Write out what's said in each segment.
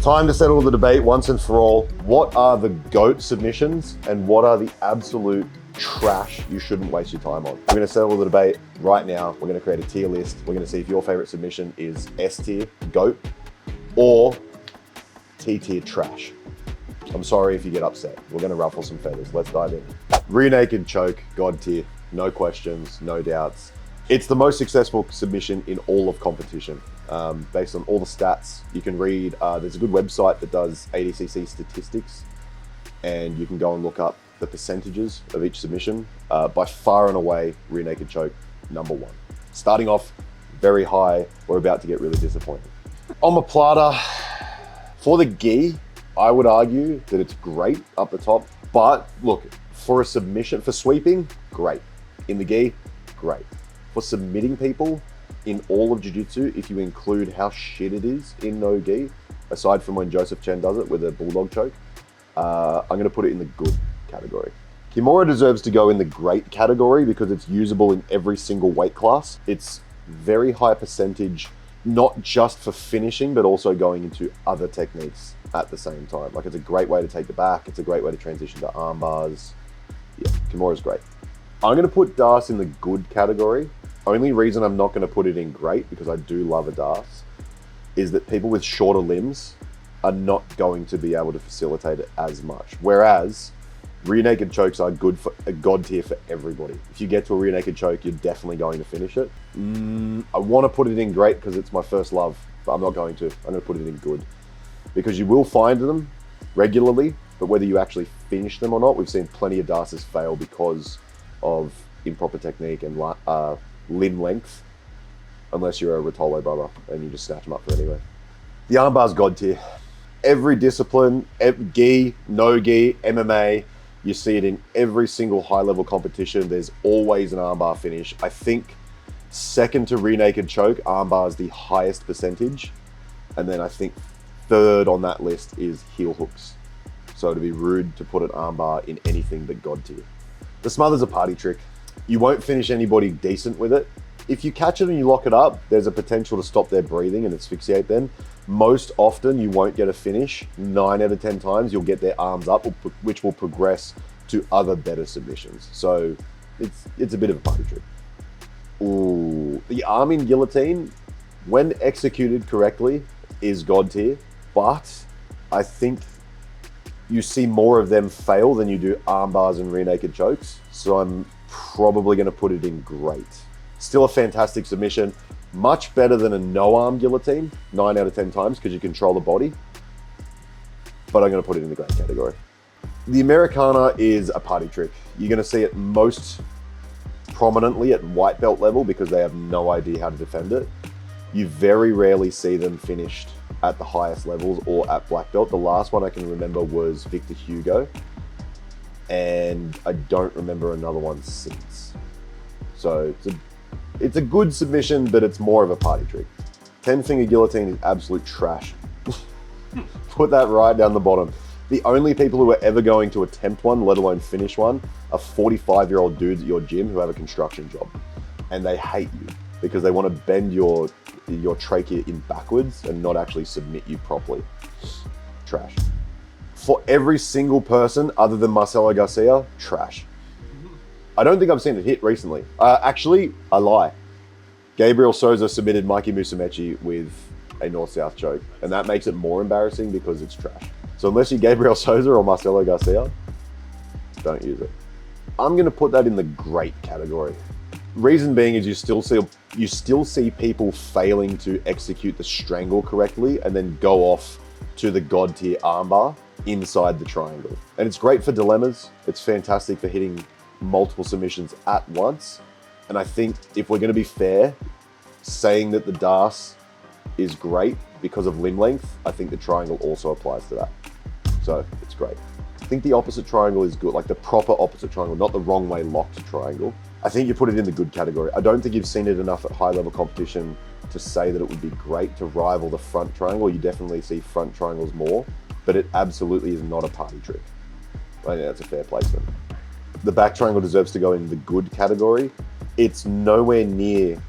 Time to settle the debate once and for all. What are the GOAT submissions and what are the absolute trash you shouldn't waste your time on? We're going to settle the debate right now. We're going to create a tier list. We're going to see if your favorite submission is S tier, GOAT, or T tier trash. I'm sorry if you get upset. We're going to ruffle some feathers. Let's dive in. Rear naked choke, God tier. No questions, no doubts. It's the most successful submission in all of competition. Based on all the stats, you can read, there's a good website that does ADCC statistics, and you can go and look up the percentages of each submission. By far and away, rear naked choke, number one. Starting off very high, we're about to get really disappointed. Omoplata, for the gi, I would argue that it's great up the top, but look, for a submission, for sweeping, great. In the gi, great. For submitting people, in all of jiu-jitsu, if you include how shit it is in no gi, aside from when Joseph Chen does it with a bulldog choke, I'm going to put it in the good category. Kimora deserves to go in the great category because it's usable in every single weight class. It's very high percentage, not just for finishing, but also going into other techniques at the same time. Like, it's a great way to take the back. It's a great way to transition to arm bars. Yeah, Kimora's great. I'm going to put Darce in the good category. Only reason I'm not going to put it in great, because I do love a Darce, is that people with shorter limbs are not going to be able to facilitate it as much. Whereas rear naked chokes are good for a God tier for everybody. If you get to a rear naked choke, you're definitely going to finish it. I want to put it in great because it's my first love, but I'm not going to. I'm going to put it in good because you will find them regularly, but whether you actually finish them or not, we've seen plenty of Darces fail because of improper technique and limb length, unless you're a Rotolo brother and you just snatch them up for anyway. The armbar's God tier. Every discipline, gi, no gi, MMA, you see it in every single high-level competition. There's always an armbar finish. I think second to rear naked choke, armbar is the highest percentage. And then I think third on that list is heel hooks. So it'd be rude to put an armbar in anything but God tier. The smother's a party trick. You won't finish anybody decent with it. If you catch it and you lock it up, there's a potential to stop their breathing and asphyxiate them. Most often, you won't get a finish. 9 out of 10 times, you'll get their arms up, which will progress to other better submissions. So it's a bit of a party trick. Ooh, the arm in guillotine, when executed correctly, is God tier. But I think you see more of them fail than you do arm bars and rear naked chokes. So I'm probably going to put it in great. Still a fantastic submission. Much better than a no-arm guillotine, 9 out of 10 times, because you control the body. But I'm going to put it in the great category. The Americana is a party trick. You're going to see it most prominently at white belt level because they have no idea how to defend it. You very rarely see them finished at the highest levels or at black belt. The last one I can remember was Victor Hugo, and I don't remember another one since. So it's a good submission, but it's more of a party trick. 10-finger guillotine is absolute trash. Put that right down the bottom. The only people who are ever going to attempt one, let alone finish one, are 45-year-old dudes at your gym who have a construction job. And they hate you because they want to bend your trachea in backwards and not actually submit you properly. Trash. For every single person other than Marcelo Garcia, trash. I don't think I've seen it hit recently. Actually, I lie. Gabriel Souza submitted Mikey Musumeci with a north-south choke, and that makes it more embarrassing because it's trash. So unless you're Gabriel Souza or Marcelo Garcia, don't use it. I'm going to put that in the great category. Reason being is you still see people failing to execute the strangle correctly and then go off to the God tier armbar inside the triangle. And it's great for dilemmas. It's fantastic for hitting multiple submissions at once. And I think if we're going to be fair, saying that the Darce is great because of limb length, I think the triangle also applies to that. So it's great. I think the opposite triangle is good, like the proper opposite triangle, not the wrong way locked triangle. I think you put it in the good category. I don't think you've seen it enough at high level competition to say that it would be great to rival the front triangle. You definitely see front triangles more, but it absolutely is not a party trick. I think that's a fair placement. The back triangle deserves to go in the good category. It's nowhere near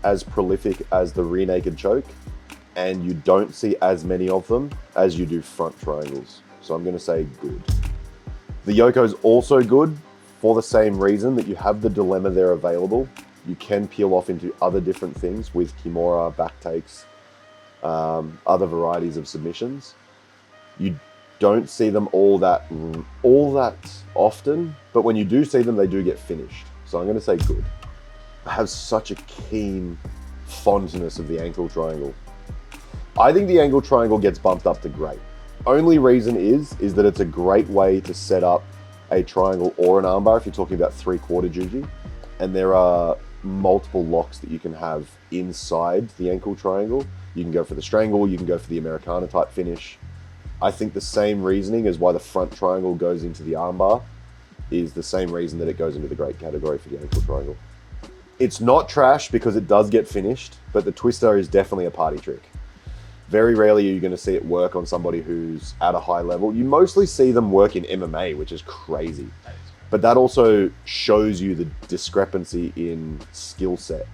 as prolific as the rear naked choke, and you don't see as many of them as you do front triangles. So I'm gonna say good. The Yoko is also good for the same reason that you have the dilemma there available. You can peel off into other different things with Kimora, back takes, other varieties of submissions. You don't see them all that often, but when you do see them, they do get finished. So I'm gonna say good. I have such a keen fondness of the ankle triangle. I think the ankle triangle gets bumped up to great. Only reason is that it's a great way to set up a triangle or an armbar if you're talking about 3/4 juji. And there are multiple locks that you can have inside the ankle triangle. You can go for the strangle, you can go for the Americana type finish. I think the same reasoning as why the front triangle goes into the armbar is the same reason that it goes into the great category for the ankle triangle. It's not trash because it does get finished, but the twister is definitely a party trick. Very rarely are you going to see it work on somebody who's at a high level. You mostly see them work in MMA, which is crazy. But that also shows you the discrepancy in skill set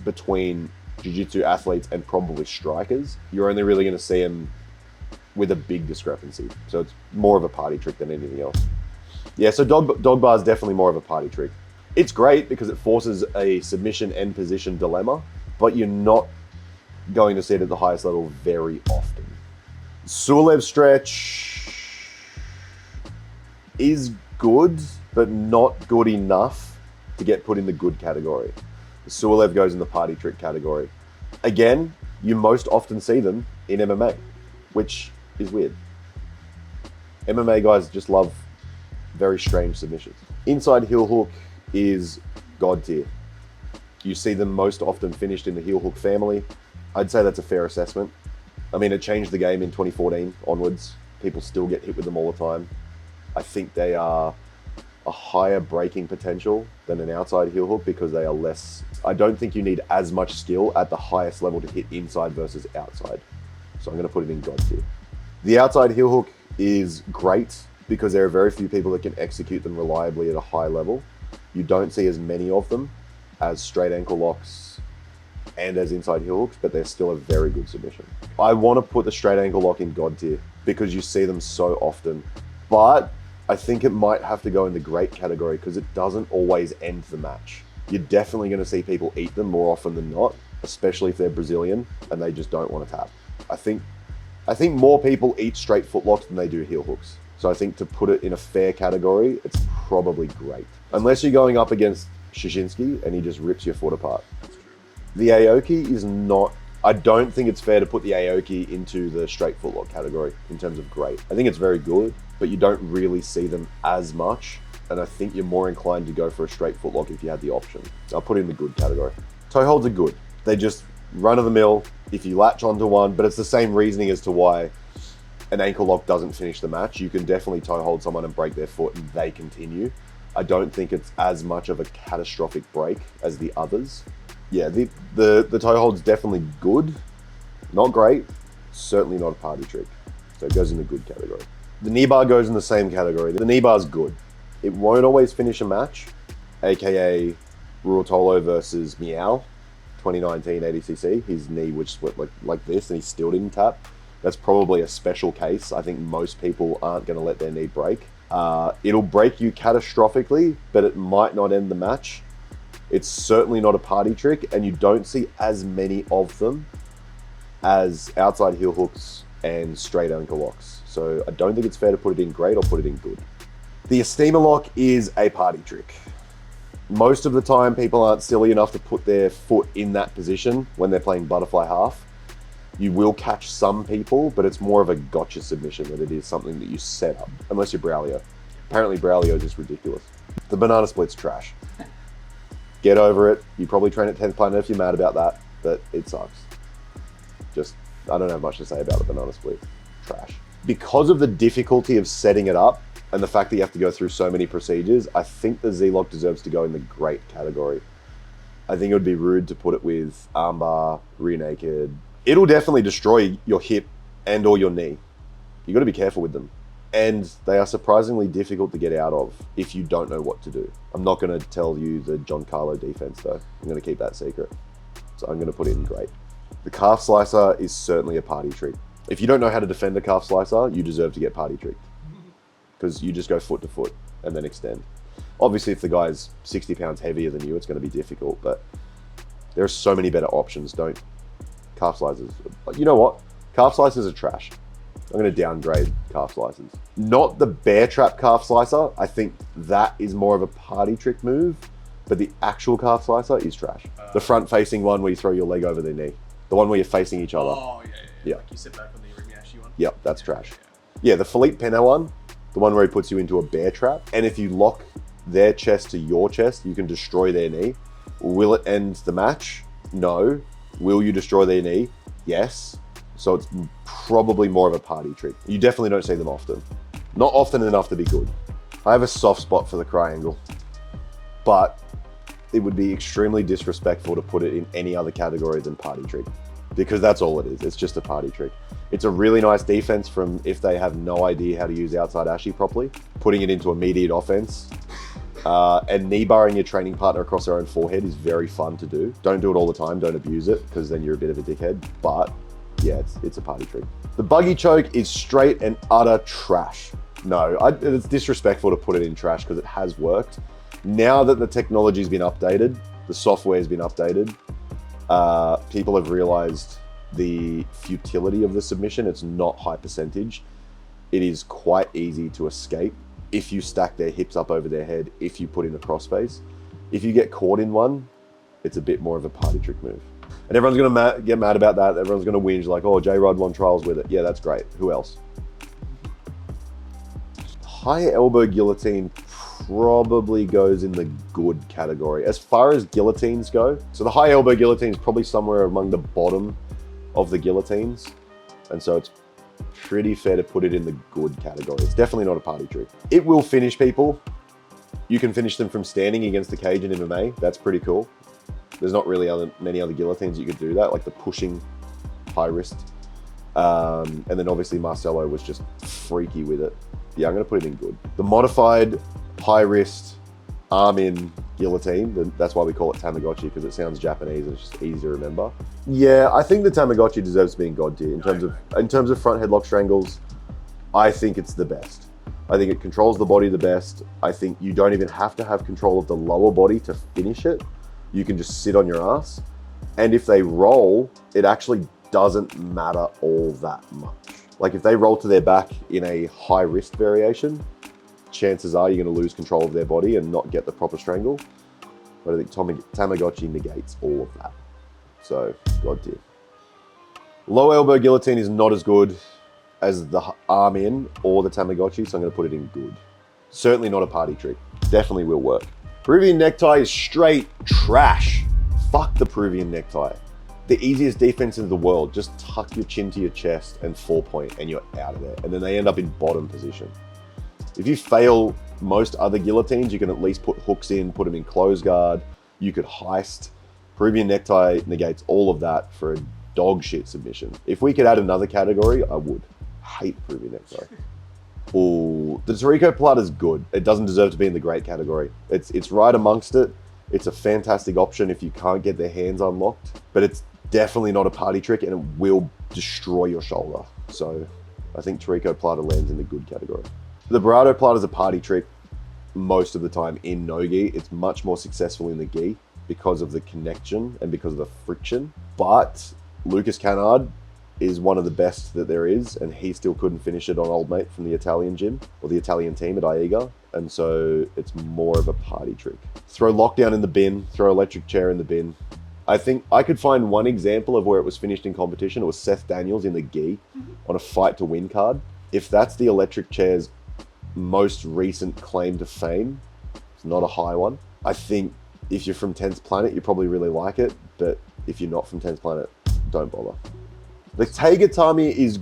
between jiu-jitsu athletes and probably strikers. You're only really going to see them with a big discrepancy. So it's more of a party trick than anything else. Yeah, so dog bar is definitely more of a party trick. It's great because it forces a submission and position dilemma, but you're not going to see it at the highest level very often. Sulev stretch is good, but not good enough to get put in the good category. The Sulev goes in the party trick category. Again, you most often see them in MMA, which is weird. MMA guys just love very strange submissions. Inside heel hook is God tier. You see them most often finished in the heel hook family. I'd say that's a fair assessment. I mean, it changed the game in 2014 onwards. People still get hit with them all the time. I think they are a higher breaking potential than an outside heel hook because they are less. I don't think you need as much skill at the highest level to hit inside versus outside. So I'm going to put it in God tier. The outside heel hook is great because there are very few people that can execute them reliably at a high level. You don't see as many of them as straight ankle locks and as inside heel hooks, but they're still a very good submission. I want to put the straight ankle lock in God tier because you see them so often, but I think it might have to go in the great category because it doesn't always end the match. You're definitely going to see people eat them more often than not, especially if they're Brazilian and they just don't want to tap. I think more people eat straight footlocks than they do heel hooks. So I think to put it in a fair category, it's probably great. Unless you're going up against Shashinsky and he just rips your foot apart. The Aoki is not, I don't think it's fair to put the Aoki into the straight footlock category in terms of great. I think it's very good, but you don't really see them as much. And I think you're more inclined to go for a straight footlock if you had the option. I'll put it in the good category. Toe holds are good. They just run of the mill if you latch onto one, but it's the same reasoning as to why an ankle lock doesn't finish the match. You can definitely toe hold someone and break their foot and they continue. I don't think it's as much of a catastrophic break as the others. Yeah, the toe hold's definitely good. Not great, certainly not a party trick. So it goes in the good category. The knee bar goes in the same category. The knee bar's good. It won't always finish a match, aka Ruotolo versus Miao, 2019 ADCC. His knee which went like this and he still didn't tap. That's probably a special case. I think most people aren't going to let their knee break. It'll break you catastrophically, but it might not end the match. It's certainly not a party trick, and you don't see as many of them as outside heel hooks and straight ankle locks. So I don't think it's fair to put it in great or put it in good. The Estima lock is a party trick. Most of the time, people aren't silly enough to put their foot in that position when they're playing butterfly half. You will catch some people, but it's more of a gotcha submission than it is something that you set up, unless you're Braulio. Apparently Braulio is just ridiculous. The banana split's trash. Get over it. You probably train at 10th Planet if you're mad about that, but it sucks. Just, I don't have much to say about the banana split. Trash. Because of the difficulty of setting it up and the fact that you have to go through so many procedures, I think the Z-Lock deserves to go in the great category. I think it would be rude to put it with armbar, rear naked. It'll definitely destroy your hip and or your knee. You got to be careful with them. And they are surprisingly difficult to get out of if you don't know what to do. I'm not going to tell you the John Carlo defense though. I'm going to keep that secret. So I'm going to put it in great. The calf slicer is certainly a party trick. If you don't know how to defend a calf slicer, you deserve to get party tricked. Because you just go foot to foot and then extend. Obviously, if the guy's 60 pounds heavier than you, it's going to be difficult, but there are so many better options. Don't calf slicers. You know what? Calf slicers are trash. I'm going to downgrade calf slicers. Not the bear trap calf slicer. I think that is more of a party trick move, but the actual calf slicer is trash. The front facing one where you throw your leg over their knee. The one where you're facing each other. Oh, yeah. Like you sit back on the Irimiyashi one. Yep, that's trash. Yeah, the Philippe Pena one, the one where he puts you into a bear trap. And if you lock their chest to your chest, you can destroy their knee. Will it end the match? No. Will you destroy their knee? Yes. So it's probably more of a party trick. You definitely don't see them often. Not often enough to be good. I have a soft spot for the triangle, but it would be extremely disrespectful to put it in any other category than party trick, because that's all it is. It's just a party trick. It's a really nice defense from if they have no idea how to use outside ashi properly, putting it into immediate offense. And knee barring your training partner across their own forehead is very fun to do. Don't do it all the time, don't abuse it, because then you're a bit of a dickhead, but yeah, it's a party trick. The buggy choke is straight and utter trash. No, it's disrespectful to put it in trash because it has worked. Now that the technology's been updated, the software's been updated, people have realized the futility of the submission. It's not high percentage. It is quite easy to escape if you stack their hips up over their head, if you put in a crossface. If you get caught in one, it's a bit more of a party trick move. And everyone's gonna get mad about that. Everyone's gonna whinge like, oh, J-Rod won trials with it. Yeah, that's great. Who else? High elbow guillotine probably goes in the good category. As far as guillotines go, so the high elbow guillotine is probably somewhere among the bottom of the guillotines. And so it's pretty fair to put it in the good category. It's definitely not a party trick. It will finish people. You can finish them from standing against the cage in MMA. That's pretty cool. There's not really many other guillotines you could do that, like the pushing high wrist. And then obviously Marcelo was just freaky with it. Yeah, I'm gonna put it in good. The modified high wrist arm in guillotine, that's why we call it Tamagotchi, because it sounds Japanese and it's just easy to remember. Yeah, I think the Tamagotchi deserves to be in God tier. In terms of front headlock strangles, I think it's the best. I think it controls the body the best. I think you don't even have to have control of the lower body to finish it. You can just sit on your ass. And if they roll, it actually doesn't matter all that much. Like if they roll to their back in a high wrist variation, chances are you're going to lose control of their body and not get the proper strangle. But I think Tamagotchi negates all of that. So, God tier. Low elbow guillotine is not as good as the arm in or the Tamagotchi, so I'm going to put it in good. Certainly not a party trick. Definitely will work. Peruvian necktie is straight trash. Fuck the Peruvian necktie. The easiest defense in the world. Just tuck your chin to your chest and 4-point and you're out of there. And then they end up in bottom position. If you fail most other guillotines, you can at least put hooks in, put them in close guard. You could heist. Peruvian necktie negates all of that for a dog shit submission. If we could add another category, I would. Hate Peruvian necktie. Ooh, the Tarico Plata is good. It doesn't deserve to be in the great category. It's right amongst it. It's a fantastic option if you can't get their hands unlocked, but it's definitely not a party trick and it will destroy your shoulder. So I think Tarico Plata lands in the good category. The Barado Plata is a party trick most of the time in no gi. It's much more successful in the gi because of the connection and because of the friction. But Lucas Canard is one of the best that there is, and he still couldn't finish it on old mate from the Italian gym or the Italian team at Aiga, and so it's more of a party trick. Throw lockdown in the bin, throw electric chair in the bin. I think I could find one example of where it was finished in competition. It was Seth Daniels in the gi on a fight to win card. If that's the electric chair's most recent claim to fame, it's not a high one. I think if you're from 10th Planet, you probably really like it, but if you're not from 10th Planet, don't bother. The Teigatami is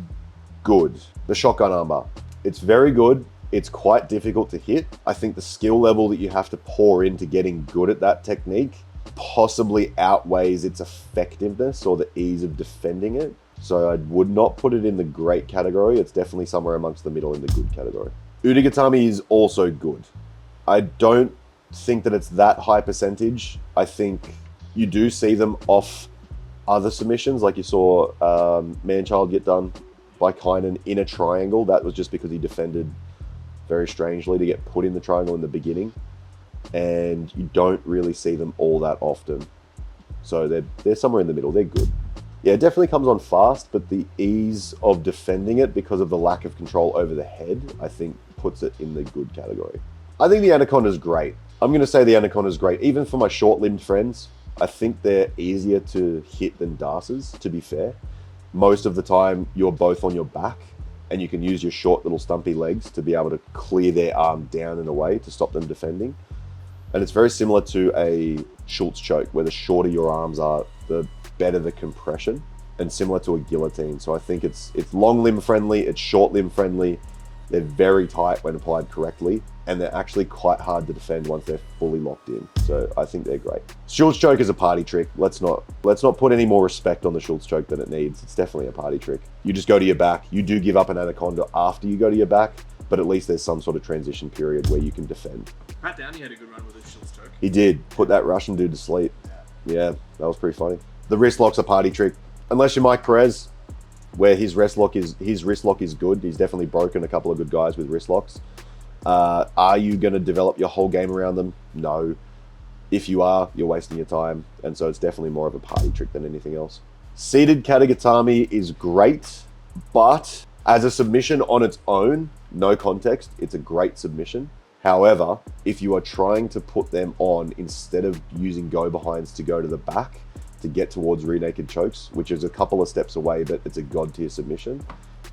good, the shotgun armbar. It's very good. It's quite difficult to hit. I think the skill level that you have to pour into getting good at that technique possibly outweighs its effectiveness or the ease of defending it. So I would not put it in the great category. It's definitely somewhere amongst the middle in the good category. Udigatami is also good. I don't think that it's that high percentage. I think you do see them off other submissions, like you saw Manchild get done by Kynan in a triangle. That was just because he defended very strangely to get put in the triangle in the beginning. And you don't really see them all that often. So they're somewhere in the middle. They're good. Yeah, it definitely comes on fast, but the ease of defending it because of the lack of control over the head, I think puts it in the good category. I think the Anaconda is great. I'm going to say the Anaconda is great. Even for my short-limbed friends, I think they're easier to hit than Darces, to be fair. Most of the time, you're both on your back, and you can use your short little stumpy legs to be able to clear their arm down and away to stop them defending. And it's very similar to a Schultz choke, where the shorter your arms are, the better the compression, and similar to a guillotine. So I think it's long limb friendly, it's short limb friendly. They're very tight when applied correctly, and they're actually quite hard to defend once they're fully locked in. So I think they're great. Schultz choke is a party trick. Let's not put any more respect on the Schultz choke than it needs. It's definitely a party trick. You just go to your back. You do give up an Anaconda after you go to your back, but at least there's some sort of transition period where you can defend. Pat Downey had a good run with his Schultz choke. He did. Put that Russian dude to sleep. Yeah, that was pretty funny. The wrist lock's a party trick. Unless you're Mike Perez, where his wrist lock is good. He's definitely broken a couple of good guys with wrist locks. Are you going to develop your whole game around them? No. If you are, you're wasting your time. And so it's definitely more of a party trick than anything else. Seated Katagatami is great, but as a submission on its own, no context, it's a great submission. However, if you are trying to put them on instead of using go-behinds to go to the back to get towards rear naked chokes, which is a couple of steps away, but it's a god tier submission,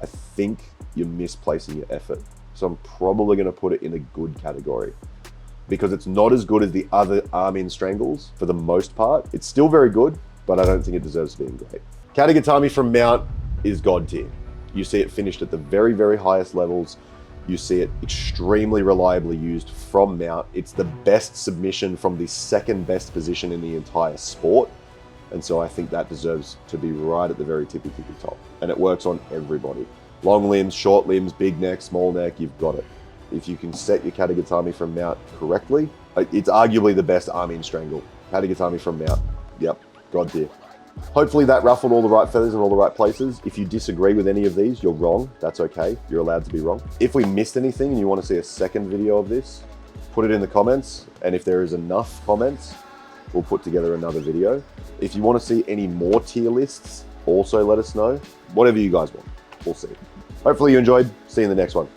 I think you're misplacing your effort. So I'm probably going to put it in a good category because it's not as good as the other arm-in strangles for the most part. It's still very good, but I don't think it deserves to be great. Katagatami from mount is god tier. You see it finished at the very, very highest levels. You see it extremely reliably used from mount. It's the best submission from the second best position in the entire sport. And so I think that deserves to be right at the very tippy top. And it works on everybody. Long limbs, short limbs, big neck, small neck, you've got it. If you can set your Katagatami from mount correctly, it's arguably the best arm-in strangle. Katagatami from mount, yep, god tier. Hopefully that ruffled all the right feathers in all the right places. If you disagree with any of these, you're wrong. That's okay. You're allowed to be wrong. If we missed anything and you want to see a second video of this, put it in the comments. And if there is enough comments, we'll put together another video. If you want to see any more tier lists, also let us know. Whatever you guys want, we'll see. Hopefully you enjoyed. See you in the next one.